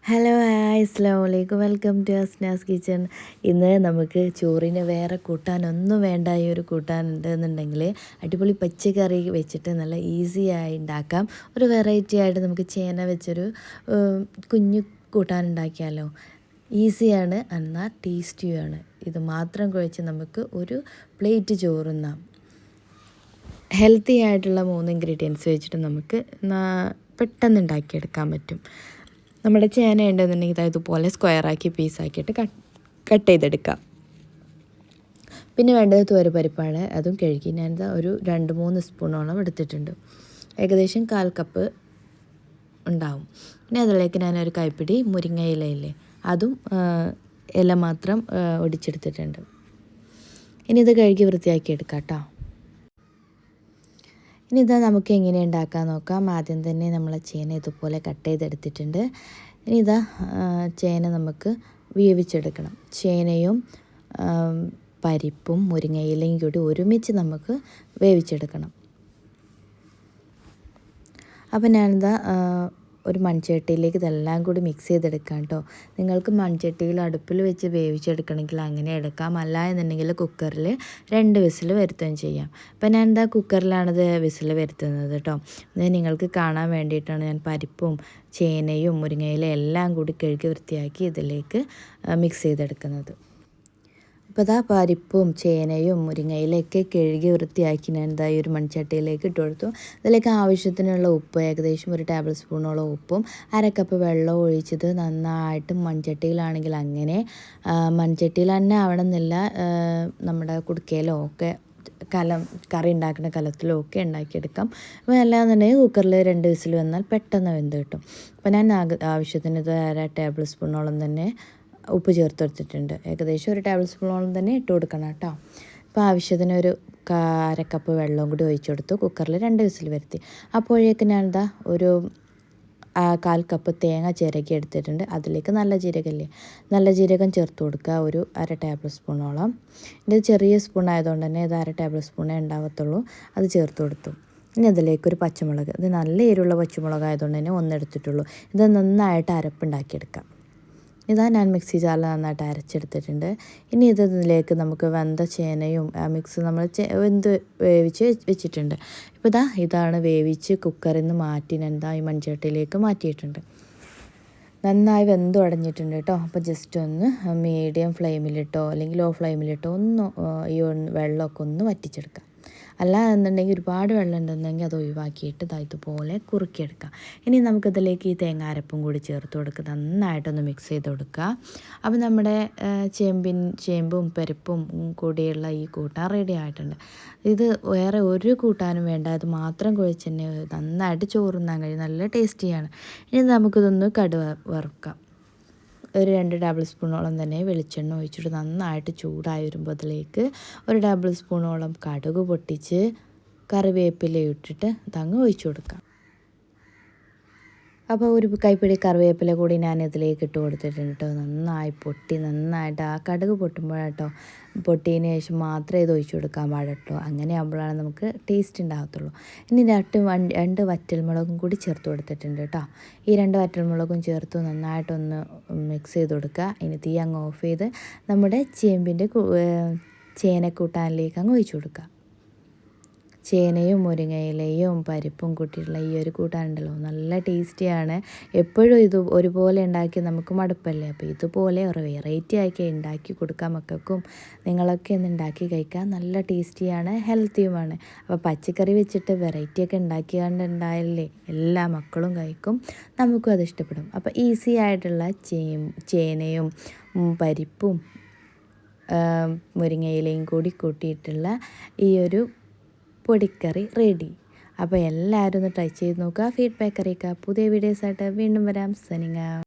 Hello hi അസ്സലാമു അലൈക്കും welcome to Asnas kitchen. ഇന്ന് നമുക്ക് ചോറിന് വേറെ കൂട്ടാനൊന്നും വേണ്ട ഈ ഒരു കൂട്ടാനുണ്ട് എന്നുണ്ടെങ്കിൽ അടിപൊളി പച്ചക്കറി വെച്ചിട്ട് നല്ല ഈസി ആയി ഉണ്ടാക്കാം. ഒരു വെറൈറ്റി ആയിട്ട് നമുക്ക് ചേന വെച്ചൊരു കുഞ്ഞു കൂട്ടാൻ ഉണ്ടാക്കിയാലോ. ഈസിയാണ് എന്നാൽ ടേസ്റ്റിയുമാണ്. ഇത് മാത്രം കുഴച്ച് നമുക്ക് ഒരു പ്ലേറ്റ് ചോറുന്നാം. ഹെൽത്തി ആയിട്ടുള്ള 3 ഇൻഗ്രീഡിയൻസ് വെച്ചിട്ട് നമുക്ക് പെട്ടെന്ന് ഉണ്ടാക്കിയെടുക്കാൻ പറ്റും. നമ്മുടെ ചേന ഉണ്ടെന്നുണ്ടെങ്കിൽ ഇതുപോലെ സ്ക്വയറാക്കി പീസാക്കിയിട്ട് കട്ട് ചെയ്തെടുക്കാം. പിന്നെ വേണ്ടത് തുവരപ്പരിപ്പാണ്. അതും കഴുകി ഞാനിതാ ഒരു 2-3 സ്പൂണോളം എടുത്തിട്ടുണ്ട്. ഏകദേശം 1/4 കപ്പ് ഉണ്ടാവും. പിന്നെ അതിലേക്ക് ഞാനൊരു കൈപ്പിടി മുരിങ്ങ ഇലയില്ലേ അതും ഇല മാത്രം ഒടിച്ചെടുത്തിട്ടുണ്ട്. ഇനി ഇത് കഴുകി വൃത്തിയാക്കി എടുക്കാം കേട്ടോ. ഇനി ഇതാ നമുക്ക് എങ്ങനെ ഉണ്ടാക്കാൻ നോക്കാം. ആദ്യം തന്നെ നമ്മൾ ചേന ഇതുപോലെ കട്ട് ചെയ്തെടുത്തിട്ടുണ്ട്. ഇനി ഇതാ ചേന നമുക്ക് വേവിച്ചെടുക്കണം. ചേനയും പരിപ്പും മുരിങ്ങയിലയും കൂടി ഒരുമിച്ച് നമുക്ക് വേവിച്ചെടുക്കണം. അപ്പം ഞാനിതാ ഒരു മൺചട്ടിയിലേക്ക് ഇതെല്ലാം കൂടി മിക്സ് ചെയ്തെടുക്കാം കേട്ടോ. നിങ്ങൾക്ക് മൺചട്ടിയിൽ അടുപ്പിൽ വെച്ച് വേവിച്ചെടുക്കണമെങ്കിൽ അങ്ങനെ എടുക്കാം. അല്ല എന്നുണ്ടെങ്കിൽ കുക്കറിൽ 2 വിസിൽ വരുത്തുകയും ചെയ്യാം. അപ്പം ഞാനിതാ കുക്കറിലാണിത് വിസിൽ വരുത്തുന്നത് കേട്ടോ. ഇത് നിങ്ങൾക്ക് കാണാൻ വേണ്ടിയിട്ടാണ് ഞാൻ പരിപ്പും ചേനയും മുരിങ്ങയിലയും എല്ലാം കൂടി കഴുകി വൃത്തിയാക്കി ഇതിലേക്ക് മിക്സ് ചെയ്തെടുക്കുന്നത്. അപ്പോൾ ഇതാ പരിപ്പും ചേനയും മുരിങ്ങയിലൊക്കെ കഴുകി വൃത്തിയാക്കി ഞാൻ ഇതാ ഈ ഒരു മൺചട്ടിയിലേക്ക് ഇട്ട് കൊടുത്തു. ഇതിലേക്ക് ആവശ്യത്തിനുള്ള ഉപ്പ്, ഏകദേശം ഒരു ടേബിൾ സ്പൂണോളം ഉപ്പും 1/2 കപ്പ് വെള്ളം ഒഴിച്ചത് നന്നായിട്ട് മൺചട്ടിയിലാണെങ്കിൽ അങ്ങനെ മൺചട്ടിയിൽ തന്നെ ആവണമെന്നില്ല, നമ്മുടെ കുടുക്കയിലോ ഒക്കെ കറി ഉണ്ടാക്കുന്ന കലത്തിലോ ഒക്കെ ഉണ്ടാക്കിയെടുക്കാം. അപ്പോൾ അല്ലാന്നുണ്ടെങ്കിൽ കുക്കറിൽ 2 വിസിൽ വന്നാൽ പെട്ടെന്ന് വെന്ത് കിട്ടും. അപ്പോൾ ഞാൻ ആവശ്യത്തിന് ഇത് 1/2 ടേബിൾ സ്പൂണോളം തന്നെ ഉപ്പ് ചേർത്ത് കൊടുത്തിട്ടുണ്ട്. ഏകദേശം ഒരു ടേബിൾ സ്പൂണോളം തന്നെ ഇട്ട് കൊടുക്കണം കേട്ടോ. അപ്പോൾ ആവശ്യത്തിന് ഒരു 1/2 കപ്പ് വെള്ളവും കൂടി ഒഴിച്ചു കൊടുത്തു. കുക്കറിൽ 2 വിസിൽ വരുത്തി. അപ്പോഴേക്ക് ഞാനിതാ ഒരു 1/4 കപ്പ് തേങ്ങ ചിരകി എടുത്തിട്ടുണ്ട്. അതിലേക്ക് നല്ല ജീരകം ചേർത്ത് കൊടുക്കുക, ഒരു 1/2 ടേബിൾ സ്പൂണോളം. ഇത് ചെറിയ സ്പൂൺ ആയതുകൊണ്ട് തന്നെ ഇത് 1/2 ടേബിൾ സ്പൂണേ ഉണ്ടാവത്തുള്ളൂ. അത് ചേർത്ത് കൊടുത്തു. ഇനി അതിലേക്ക് ഒരു പച്ചമുളക്, ഇത് നല്ല എരിവുള്ള പച്ചമുളക് ആയതുകൊണ്ട് തന്നെ 1 എടുത്തിട്ടുള്ളൂ. ഇത് നന്നായിട്ട് അരപ്പുണ്ടാക്കിയെടുക്കാം. ഇതാ ഞാൻ മിക്സി ജാറിൽ നന്നായിട്ട് അരച്ചെടുത്തിട്ടുണ്ട്. ഇനി ഇതിലേക്ക് നമുക്ക് വെന്ത ചേനയും മിക്സ് നമ്മൾ വേവിച്ച് വെച്ചിട്ടുണ്ട്. ഇപ്പോൾ ഇതാണ് വേവിച്ച് കുക്കറിൽ നിന്ന് മാറ്റി ഞാൻ ഈ മൺചട്ടിയിലേക്ക് മാറ്റിയിട്ടുണ്ട്. നന്നായി വെന്ത് ഉടഞ്ഞിട്ടുണ്ട് കേട്ടോ. അപ്പോൾ ജസ്റ്റ് ഒന്ന് മീഡിയം ഫ്ലെയിമിലിട്ടോ അല്ലെങ്കിൽ ലോ ഫ്ലെയിമിലിട്ടോ ഒന്ന് ഈ വെള്ളമൊക്കെ ഒന്ന് വറ്റിച്ചെടുക്കാം. അല്ല എന്നുണ്ടെങ്കിൽ ഒരുപാട് വെള്ളം ഉണ്ടെന്നുണ്ടെങ്കിൽ അത് ഒഴിവാക്കിയിട്ട് ഇതുപോലെ കുറുക്കിയെടുക്കാം. ഇനി നമുക്കിതിലേക്ക് ഈ തേങ്ങ അരപ്പും കൂടി ചേർത്ത് കൊടുക്കുക, നന്നായിട്ടൊന്ന് മിക്സ് ചെയ്ത് കൊടുക്കുക. അപ്പോൾ നമ്മുടെ ചേമ്പും പരിപ്പും കൂടിയുള്ള ഈ കൂട്ടാൻ റെഡി ആയിട്ടുണ്ട്. ഇത് വേറെ ഒരു കൂട്ടാനും വേണ്ട, അത് മാത്രം കുഴച്ച് തന്നെ നന്നായിട്ട് ചോറുണ്ണാൻ കഴിയും. നല്ല ടേസ്റ്റിയാണ്. ഇനി നമുക്കിതൊന്ന് വറുക്കാം. ഒരു 2 ടേബിൾ സ്പൂണോളം തന്നെ വെളിച്ചെണ്ണ ഒഴിച്ചിട്ട് നന്നായിട്ട് ചൂടായി വരുമ്പോൾ അതിലേക്ക് ഒരു ടേബിൾ സ്പൂണോളം കടുക് പൊട്ടിച്ച് കറിവേപ്പില ഇട്ടിട്ട് അതങ്ങ് ഒഴിച്ചു കൊടുക്കാം. അപ്പോൾ ഒരു കൈപ്പിടി കറിവേപ്പില കൂടി ഞാൻ ഇതിലേക്ക് ഇട്ട് കൊടുത്തിട്ടുണ്ട് കേട്ടോ. നന്നായിട്ട് ആ കടുക് പൊട്ടുമ്പോഴാട്ടോ, പൊട്ടിയതിന് ശേഷം മാത്രമേ ഇത് ഒഴിച്ചു കൊടുക്കാൻ പാടുള്ളൂ. അങ്ങനെ ആകുമ്പോഴാണ് നമുക്ക് ടേസ്റ്റ് ഉണ്ടാകത്തുള്ളൂ. ഇനി 2 വറ്റൽമുളകും കൂടി ചേർത്ത് കൊടുത്തിട്ടുണ്ട് കേട്ടോ. ഈ 2 വറ്റൽമുളകും ചേർത്ത് നന്നായിട്ടൊന്ന് മിക്സ് ചെയ്ത് കൊടുക്കുക. ഇനി തീ അങ്ങ് ഓഫ് ചെയ്ത് നമ്മുടെ ചേനക്കൂട്ടാനിലേക്ക് അങ്ങ് ഒഴിച്ചു കൊടുക്കുക. ചേനയും മുരിങ്ങയിലയും പരിപ്പും കൂട്ടിയിട്ടുള്ള ഈ ഒരു കൂട്ടാനുണ്ടല്ലോ, നല്ല ടേസ്റ്റിയാണ്. എപ്പോഴും ഇത് ഒരുപോലെ ഉണ്ടാക്കി നമുക്ക് മടുപ്പല്ലേ. അപ്പോൾ ഇതുപോലെ ഒരു വെറൈറ്റി ആക്കി ഉണ്ടാക്കി കൊടുക്കാം മക്കൾക്കും. നിങ്ങളൊക്കെ ഒന്ന് ഉണ്ടാക്കി കഴിക്കാൻ നല്ല ടേസ്റ്റിയാണ്, ഹെൽത്തിയുമാണ്. അപ്പോൾ പച്ചക്കറി വെച്ചിട്ട് വെറൈറ്റിയൊക്കെ ഉണ്ടാക്കിയാണ്ടുണ്ടായാലേ എല്ലാ മക്കളും കഴിക്കും, നമുക്കും അത് ഇഷ്ടപ്പെടും. അപ്പോൾ ഈസി ആയിട്ടുള്ള ചേനയും പരിപ്പും മുരിങ്ങയിലയും കൂടി കൂട്ടിയിട്ടുള്ള ഈ ഒരു പൊടിക്കറി റെഡി. അപ്പോൾ എല്ലാവരും ഒന്ന് ട്രൈ ചെയ്ത് നോക്കുക, ഫീഡ്ബാക്ക് അറിയിക്കുക. പുതിയ വീഡിയോസായിട്ട് വീണ്ടും വരാം. Signing out.